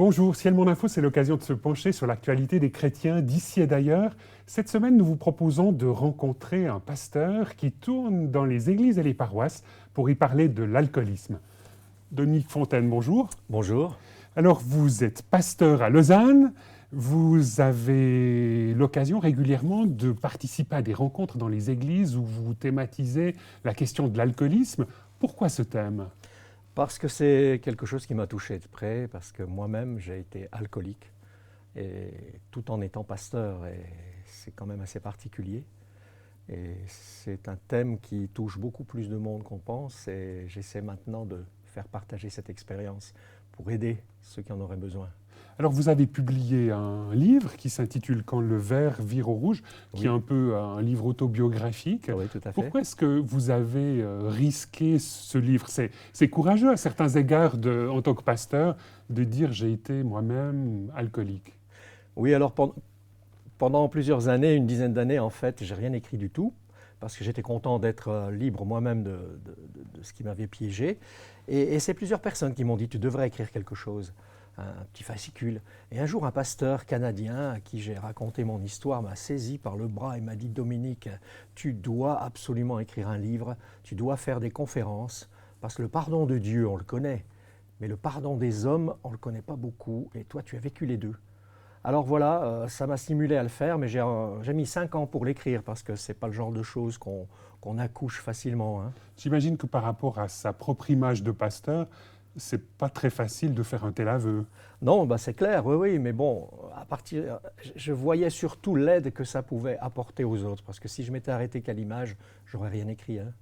Bonjour, Ciel Mon Info, c'est l'occasion de se pencher sur l'actualité des chrétiens d'ici et d'ailleurs. Cette semaine, nous vous proposons de rencontrer un pasteur qui tourne dans les églises et les paroisses pour y parler de l'alcoolisme. Dominique Fontaine, bonjour. Bonjour. Alors, vous êtes pasteur à Lausanne. Vous avez l'occasion régulièrement de participer à des rencontres dans les églises où vous thématisez la question de l'alcoolisme. Pourquoi ce thème ? Parce que c'est quelque chose qui m'a touché de près, parce que moi-même j'ai été alcoolique, et tout en étant pasteur, et c'est quand même assez particulier. Et c'est un thème qui touche beaucoup plus de monde qu'on pense, et j'essaie maintenant de faire partager cette expérience pour aider ceux qui en auraient besoin. Alors, vous avez publié un livre qui s'intitule « Quand le vert vire au rouge », qui est un peu un livre autobiographique. Oui, tout à fait. Pourquoi est-ce que vous avez risqué ce livre ? C'est courageux à certains égards, en tant que pasteur, de dire « j'ai été moi-même alcoolique ». Oui, alors pendant plusieurs années, une dizaine d'années en fait, j'ai rien écrit du tout, parce que j'étais content d'être libre moi-même de ce qui m'avait piégé. Et c'est plusieurs personnes qui m'ont dit « tu devrais écrire quelque chose ». Un petit fascicule. Et un jour, un pasteur canadien à qui j'ai raconté mon histoire m'a saisi par le bras et m'a dit « Dominique, tu dois absolument écrire un livre, tu dois faire des conférences, parce que le pardon de Dieu, on le connaît, mais le pardon des hommes, on ne le connaît pas beaucoup, et toi, tu as vécu les deux. » Alors voilà, ça m'a stimulé à le faire, mais j'ai mis 5 ans pour l'écrire, parce que ce n'est pas le genre de choses qu'on accouche facilement. Hein. J'imagine que par rapport à sa propre image de pasteur, c'est pas très facile de faire un tel aveu. Non, bah c'est clair, oui, mais bon, je voyais surtout l'aide que ça pouvait apporter aux autres, parce que si je m'étais arrêté qu'à l'image, j'aurais rien écrit. Hein.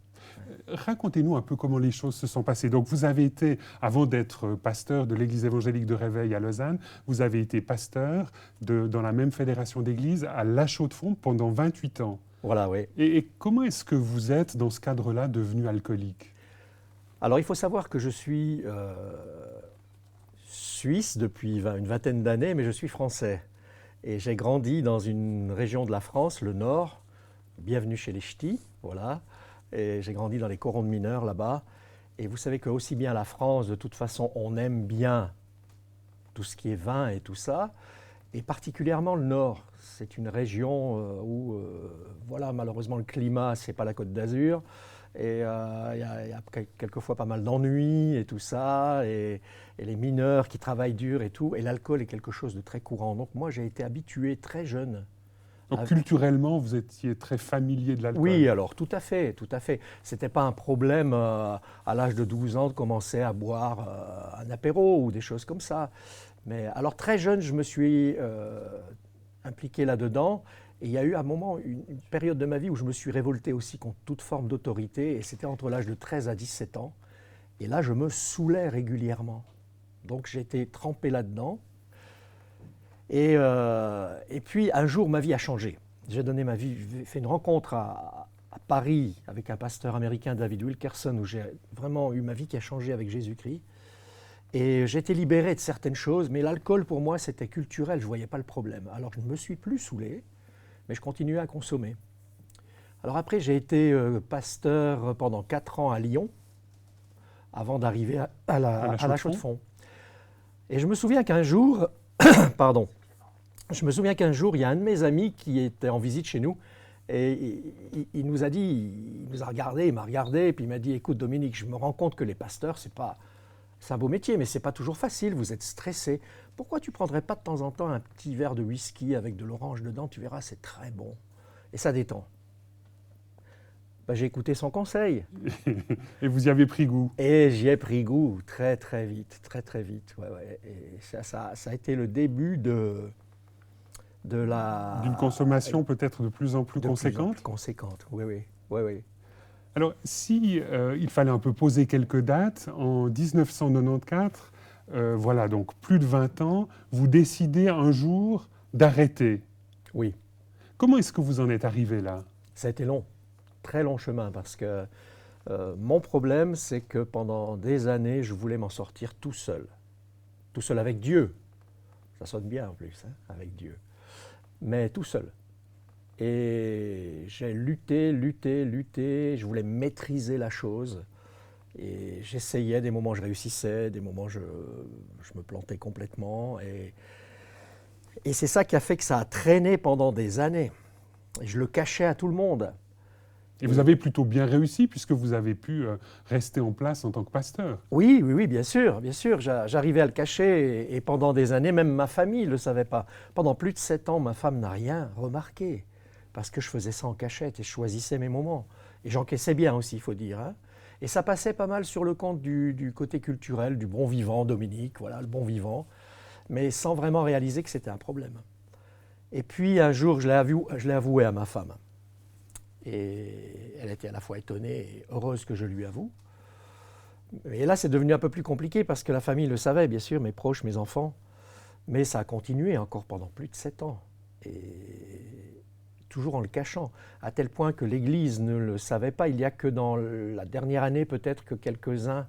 Racontez-nous un peu comment les choses se sont passées. Donc, vous avez été, avant d'être pasteur de l'Église évangélique de Réveil à Lausanne, vous avez été pasteur dans la même fédération d'églises à La Chaux-de-Fonds pendant 28 ans. Voilà, oui. Et comment est-ce que vous êtes, dans ce cadre-là, devenu alcoolique ? Alors, il faut savoir que je suis suisse depuis une vingtaine d'années, mais je suis français. Et j'ai grandi dans une région de la France, le Nord. Bienvenue chez les Ch'tis, voilà. Et j'ai grandi dans les corons de mineurs là-bas. Et vous savez qu'aussi bien la France, de toute façon, on aime bien tout ce qui est vin et tout ça. Et particulièrement le Nord. C'est une région où, voilà, malheureusement, le climat, c'est pas la Côte d'Azur. Et il y a quelquefois pas mal d'ennuis et tout ça, et les mineurs qui travaillent dur et tout, et l'alcool est quelque chose de très courant. Donc moi, j'ai été habitué très jeune. Donc, culturellement, vous étiez très familier de l'alcool ? Oui, alors tout à fait, tout à fait. C'était pas un problème à l'âge de 12 ans de commencer à boire un apéro ou des choses comme ça. Mais alors très jeune, je me suis impliqué là-dedans. Et il y a eu un moment, une période de ma vie où je me suis révolté aussi contre toute forme d'autorité, et c'était entre l'âge de 13 à 17 ans. Et là, je me saoulais régulièrement. Donc j'ai été trempé là-dedans. Et puis un jour, ma vie a changé. J'ai fait une rencontre à Paris avec un pasteur américain, David Wilkerson, où j'ai vraiment eu ma vie qui a changé avec Jésus-Christ. Et j'ai été libéré de certaines choses, mais l'alcool pour moi c'était culturel, je ne voyais pas le problème. Alors je ne me suis plus saoulé, mais je continuais à consommer. Alors après, j'ai été pasteur pendant 4 ans à Lyon, avant d'arriver à la Chaux-de-Fonds. Et je me souviens qu'un jour, il y a un de mes amis qui était en visite chez nous, et il nous a dit, il nous a regardé, il m'a regardé, et puis il m'a dit « Écoute Dominique, je me rends compte que les pasteurs, c'est un beau métier, mais ce n'est pas toujours facile, vous êtes stressé. Pourquoi tu ne prendrais pas de temps en temps un petit verre de whisky avec de l'orange dedans? Tu verras, c'est très bon. Et ça détend. » J'ai écouté son conseil. Et vous y avez pris goût? Et j'y ai pris goût très très vite, très très vite. Ouais. Et ça a été le début d'une consommation peut-être de plus en plus conséquente? De plus en plus conséquente, oui. Alors, si il fallait un peu poser quelques dates, en 1994, voilà, donc plus de 20 ans, vous décidez un jour d'arrêter. Oui. Comment est-ce que vous en êtes arrivé là? Ça a été long, très long chemin, parce que mon problème, c'est que pendant des années, je voulais m'en sortir tout seul avec Dieu. Ça sonne bien en plus, hein, avec Dieu, mais tout seul. Et j'ai lutté, je voulais maîtriser la chose. Et j'essayais, des moments je réussissais, des moments je me plantais complètement. Et c'est ça qui a fait que ça a traîné pendant des années. Et je le cachais à tout le monde. Et vous avez plutôt bien réussi puisque vous avez pu rester en place en tant que pasteur. Oui, oui, oui, bien sûr, bien sûr. J'arrivais à le cacher et pendant des années, même ma famille ne le savait pas. Pendant plus de 7 ans, ma femme n'a rien remarqué parce que je faisais ça en cachette et je choisissais mes moments. Et j'encaissais bien aussi, il faut dire, hein. Et ça passait pas mal sur le compte du côté culturel, du bon vivant, Dominique, voilà, le bon vivant, mais sans vraiment réaliser que c'était un problème. Et puis un jour, je l'ai avoué à ma femme. Et elle était à la fois étonnée et heureuse que je lui avoue. Et là, c'est devenu un peu plus compliqué parce que la famille le savait, bien sûr, mes proches, mes enfants. Mais ça a continué encore pendant plus de 7 ans. Et toujours en le cachant, à tel point que l'Église ne le savait pas. Il n'y a que dans la dernière année, peut-être, que quelques-uns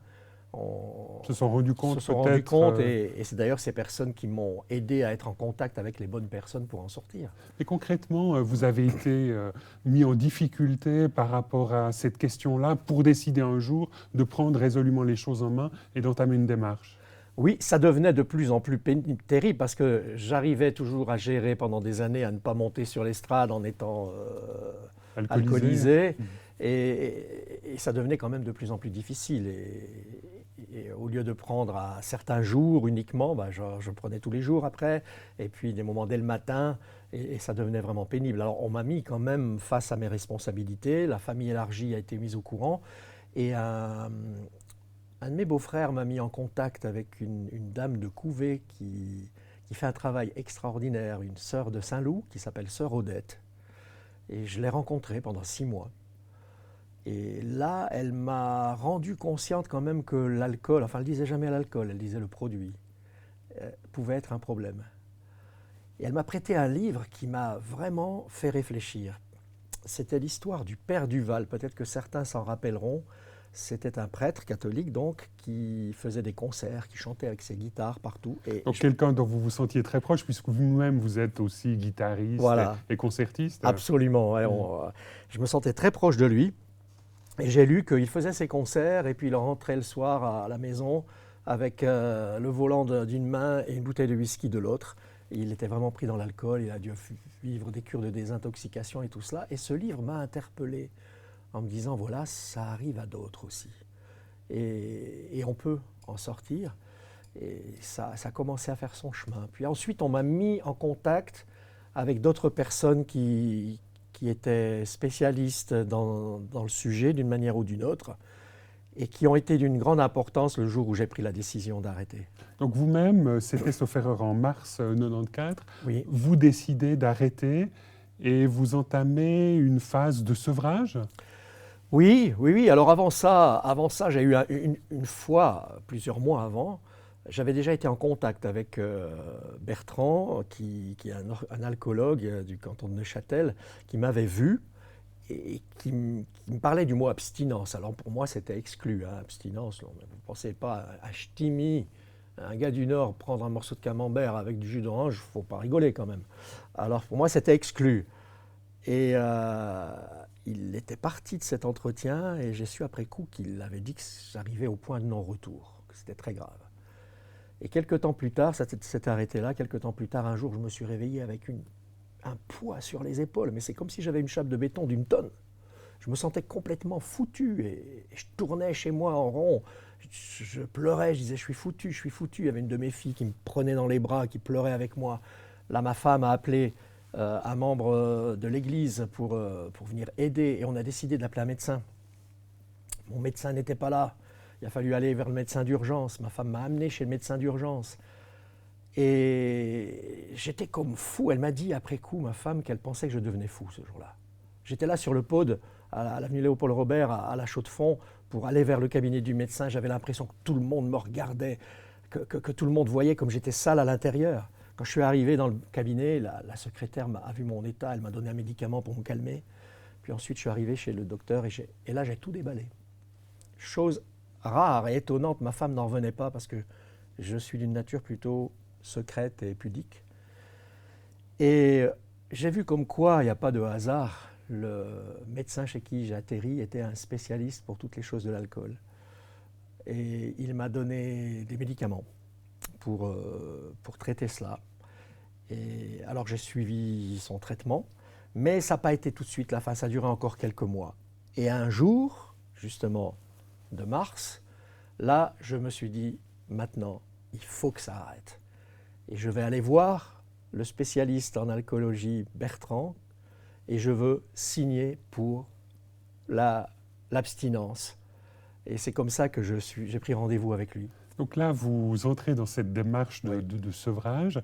Se sont rendus se compte sont rendus compte. peut-être. Et c'est d'ailleurs ces personnes qui m'ont aidé à être en contact avec les bonnes personnes pour en sortir. Mais concrètement, vous avez été mis en difficulté par rapport à cette question-là pour décider un jour de prendre résolument les choses en main et d'entamer une démarche. Oui, ça devenait de plus en plus terrible parce que j'arrivais toujours à gérer pendant des années à ne pas monter sur l'estrade en étant alcoolisé. Mhm. Et ça devenait quand même de plus en plus difficile. Et au lieu de prendre à certains jours uniquement, bah, je prenais tous les jours après, et puis des moments dès le matin, et ça devenait vraiment pénible. Alors on m'a mis quand même face à mes responsabilités, la famille élargie a été mise au courant, et un de mes beaux-frères m'a mis en contact avec une dame de Couvet qui fait un travail extraordinaire, une sœur de Saint-Loup qui s'appelle sœur Odette. Et je l'ai rencontrée pendant 6 mois. Et là, elle m'a rendu consciente quand même que l'alcool, enfin elle disait jamais l'alcool, elle disait le produit, pouvait être un problème. Et elle m'a prêté un livre qui m'a vraiment fait réfléchir. C'était l'histoire du père Duval, peut-être que certains s'en rappelleront. C'était un prêtre catholique donc qui faisait des concerts, qui chantait avec ses guitares partout. Donc quelqu'un dont vous vous sentiez très proche puisque vous-même vous êtes aussi guitariste voilà, et concertiste. Absolument, ouais, je me sentais très proche de lui. Et j'ai lu qu'il faisait ses concerts et puis il rentrait le soir à la maison avec le volant d'une main et une bouteille de whisky de l'autre. Il était vraiment pris dans l'alcool, il a dû vivre des cures de désintoxication et tout cela. Et ce livre m'a interpellé en me disant, voilà, ça arrive à d'autres aussi. Et on peut en sortir. Et ça a commencé à faire son chemin. Puis ensuite, on m'a mis en contact avec d'autres personnes qui étaient spécialistes dans le sujet d'une manière ou d'une autre et qui ont été d'une grande importance le jour où j'ai pris la décision d'arrêter. Donc vous-même, c'était sauf erreur en mars 94, oui. Vous décidez d'arrêter et vous entamez une phase de sevrage. Oui, oui, oui. Alors avant ça j'ai eu une fois, plusieurs mois avant, j'avais déjà été en contact avec Bertrand, qui est un alcoologue du canton de Neuchâtel, qui m'avait vu et qui me parlait du mot abstinence. Alors pour moi, c'était exclu, hein, abstinence. Vous ne pensez pas à ch'timi, un gars du Nord, prendre un morceau de camembert avec du jus d'orange, il ne faut pas rigoler quand même. Alors pour moi, c'était exclu. Et il était parti de cet entretien et j'ai su après coup qu'il avait dit que j'arrivais au point de non-retour, que c'était très grave. Et quelques temps plus tard, ça s'est arrêté là, quelques temps plus tard, un jour, je me suis réveillé avec un poids sur les épaules, mais c'est comme si j'avais une chape de béton d'une tonne. Je me sentais complètement foutu et je tournais chez moi en rond. Je pleurais, je disais je suis foutu, je suis foutu. Il y avait une de mes filles qui me prenait dans les bras, qui pleurait avec moi. Là, ma femme a appelé un membre de l'église pour venir aider et on a décidé de l'appeler un médecin. Mon médecin n'était pas là. Il a fallu aller vers le médecin d'urgence. Ma femme m'a amené chez le médecin d'urgence. Et j'étais comme fou. Elle m'a dit après coup, ma femme, qu'elle pensait que je devenais fou ce jour-là. J'étais là sur le pod, à l'avenue Léopold-Robert, à la Chaux-de-Fonds, pour aller vers le cabinet du médecin. J'avais l'impression que tout le monde me regardait, que tout le monde voyait comme j'étais sale à l'intérieur. Quand je suis arrivé dans le cabinet, la secrétaire a vu mon état, elle m'a donné un médicament pour me calmer. Puis ensuite, je suis arrivé chez le docteur et là, j'ai tout déballé. Chose rare et étonnante, ma femme n'en revenait pas parce que je suis d'une nature plutôt secrète et pudique. Et j'ai vu comme quoi, il n'y a pas de hasard, le médecin chez qui j'ai atterri était un spécialiste pour toutes les choses de l'alcool. et il m'a donné des médicaments pour traiter cela. Et alors j'ai suivi son traitement, mais ça n'a pas été tout de suite la fin, ça a duré encore quelques mois. Et un jour, justement, de mars, là, je me suis dit, maintenant, il faut que ça arrête. Et je vais aller voir le spécialiste en alcoolologie Bertrand, et je veux signer pour l'abstinence. Et c'est comme ça que j'ai pris rendez-vous avec lui. Donc là, vous entrez dans cette démarche de sevrage.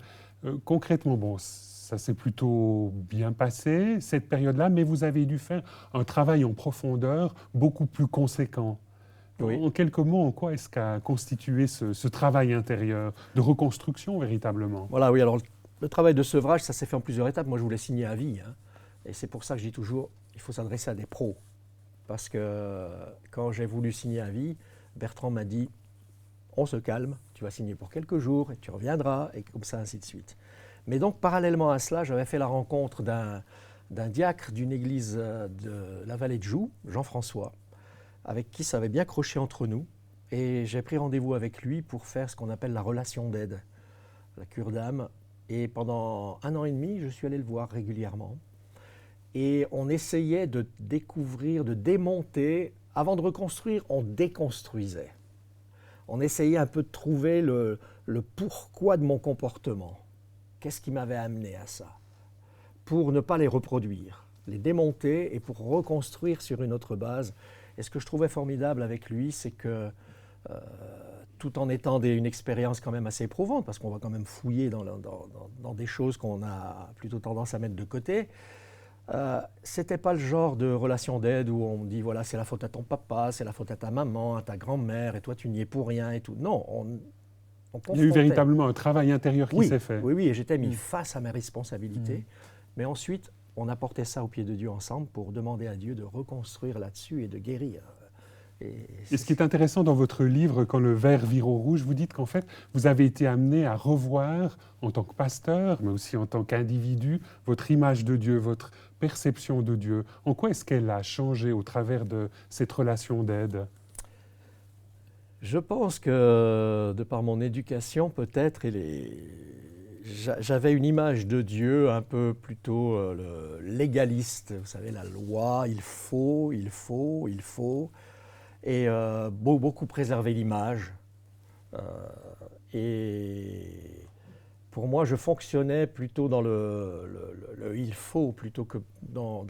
Concrètement, bon, ça s'est plutôt bien passé, cette période-là, mais vous avez dû faire un travail en profondeur beaucoup plus conséquent. Oui. En quelques mots, en quoi est-ce qu'a constitué ce travail intérieur de reconstruction véritablement? Voilà, oui, alors le travail de sevrage, ça s'est fait en plusieurs étapes. Moi, je voulais signer à vie, hein. Et c'est pour ça que je dis toujours, il faut s'adresser à des pros. Parce que quand j'ai voulu signer à vie, Bertrand m'a dit, on se calme, tu vas signer pour quelques jours et tu reviendras, et comme ça, ainsi de suite. Mais donc, parallèlement à cela, j'avais fait la rencontre d'un diacre d'une église de la vallée de Joux, Jean-François, avec qui ça avait bien croché entre nous. Et j'ai pris rendez-vous avec lui pour faire ce qu'on appelle la relation d'aide, la cure d'âme. Et pendant 1 an et demi, je suis allé le voir régulièrement. Et on essayait de découvrir, de démonter. Avant de reconstruire, on déconstruisait. On essayait un peu de trouver le pourquoi de mon comportement. Qu'est-ce qui m'avait amené à ça? Pour ne pas les reproduire, les démonter et pour reconstruire sur une autre base. Et ce que je trouvais formidable avec lui, c'est que tout en étant une expérience quand même assez éprouvante, parce qu'on va quand même fouiller dans des choses qu'on a plutôt tendance à mettre de côté, c'était pas le genre de relation d'aide où on dit voilà, c'est la faute à ton papa, c'est la faute à ta maman, à ta grand-mère, et toi tu n'y es pour rien et tout. Non, on Il y a eu véritablement un travail intérieur qui s'est fait. Oui, et j'étais mis face à mes responsabilités. Mais ensuite, on a porté ça au pied de Dieu ensemble pour demander à Dieu de reconstruire là-dessus et de guérir. Et ce qui est intéressant dans votre livre, Quand le verre vire au rouge, vous dites qu'en fait, vous avez été amené à revoir, en tant que pasteur, mais aussi en tant qu'individu, votre image de Dieu, votre perception de Dieu. En quoi est-ce qu'elle a changé au travers de cette relation d'aide? Je pense que, de par mon éducation, peut-être, j'avais une image de Dieu un peu plutôt légaliste. Vous savez, la loi, il faut. Et beaucoup préserver l'image. Et pour moi, je fonctionnais plutôt dans le il faut plutôt que dans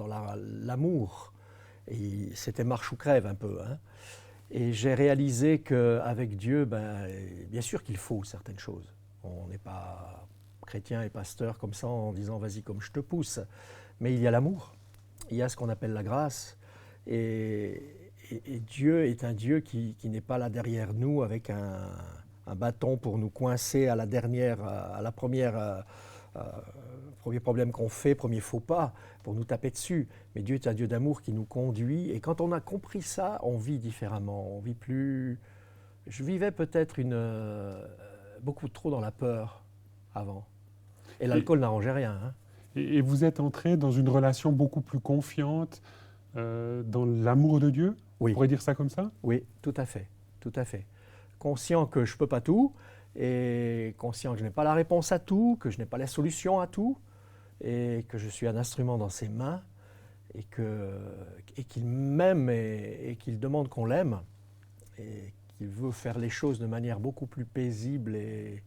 l'amour. Et c'était marche ou crève un peu, hein. Et j'ai réalisé qu'avec Dieu, bien sûr qu'il faut certaines choses. On n'est pas chrétien et pasteur comme ça en disant vas-y comme je te pousse. Mais il y a l'amour, il y a ce qu'on appelle la grâce. Et Dieu est un Dieu qui n'est pas là derrière nous avec un bâton pour nous coincer à la première premier problème qu'on fait, premier faux pas, pour nous taper dessus. Mais Dieu est un Dieu d'amour qui nous conduit. Et quand on a compris ça, on vit différemment. On vit plus... Je vivais peut-être beaucoup trop dans la peur avant. Et l'alcool n'arrangeait rien, hein. Et vous êtes entré dans une relation beaucoup plus confiante dans l'amour de Dieu? Oui. On pourrait dire ça comme ça? Oui, tout à fait. Tout à fait. Conscient que je ne peux pas tout, et conscient que je n'ai pas la réponse à tout, que je n'ai pas la solution à tout, et que je suis un instrument dans ses mains, et qu'il m'aime et qu'il demande qu'on l'aime, et qu'il veut faire les choses de manière beaucoup plus paisible et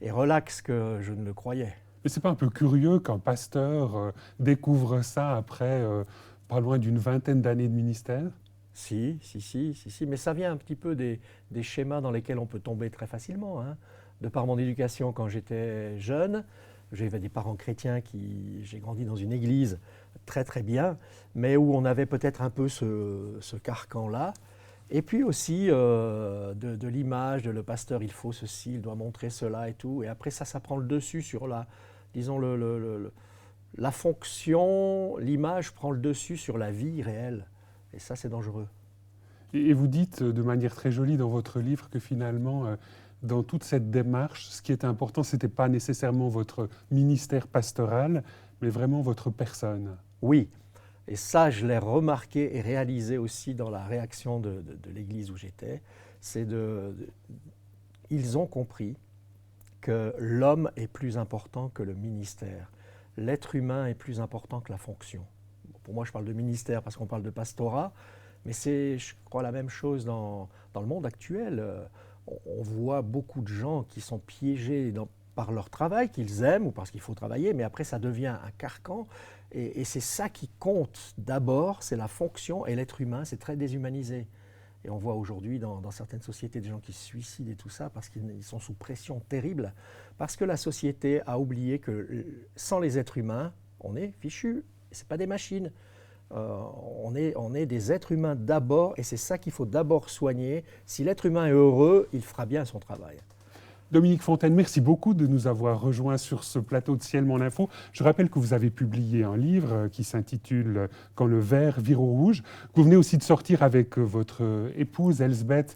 relaxe que je ne le croyais. Mais c'est pas un peu curieux qu'un pasteur découvre ça après pas loin d'une vingtaine d'années de ministère? Si, mais ça vient un petit peu des schémas dans lesquels on peut tomber très facilement, hein. De par mon éducation quand j'étais jeune, j'avais des parents chrétiens j'ai grandi dans une église très très bien, mais où on avait peut-être un peu ce carcan-là. Et puis aussi de l'image, de le pasteur, il faut ceci, il doit montrer cela et tout. Et après ça prend le dessus sur la fonction, l'image prend le dessus sur la vie réelle. Et ça, c'est dangereux. Et vous dites de manière très jolie dans votre livre que finalement, dans toute cette démarche, ce qui était important, ce n'était pas nécessairement votre ministère pastoral, mais vraiment votre personne. Oui, et ça, je l'ai remarqué et réalisé aussi dans la réaction de l'église où j'étais. Ils ont compris que l'homme est plus important que le ministère. L'être humain est plus important que la fonction. Pour moi, je parle de ministère parce qu'on parle de pastorat, mais c'est, je crois, la même chose dans le monde actuel. On voit beaucoup de gens qui sont piégés par leur travail, qu'ils aiment ou parce qu'il faut travailler, mais après, ça devient un carcan. Et c'est ça qui compte d'abord, c'est la fonction, et l'être humain, c'est très déshumanisé. Et on voit aujourd'hui dans certaines sociétés des gens qui se suicident et tout ça parce qu'ils sont sous pression terrible, parce que la société a oublié que sans les êtres humains, on est fichu. Ce n'est pas des machines. On est des êtres humains d'abord, et c'est ça qu'il faut d'abord soigner. Si l'être humain est heureux, il fera bien son travail. Dominique Fontaine, merci beaucoup de nous avoir rejoints sur ce plateau de Ciel Mon Info. Je rappelle que vous avez publié un livre qui s'intitule « Quand le vert vire au rouge ». Vous venez aussi de sortir avec votre épouse Elsbeth,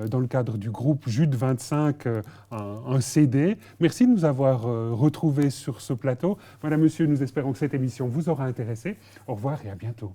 dans le cadre du groupe Jude 25, un CD. Merci de nous avoir retrouvés sur ce plateau. Madame, Monsieur, nous espérons que cette émission vous aura intéressé. Au revoir et à bientôt.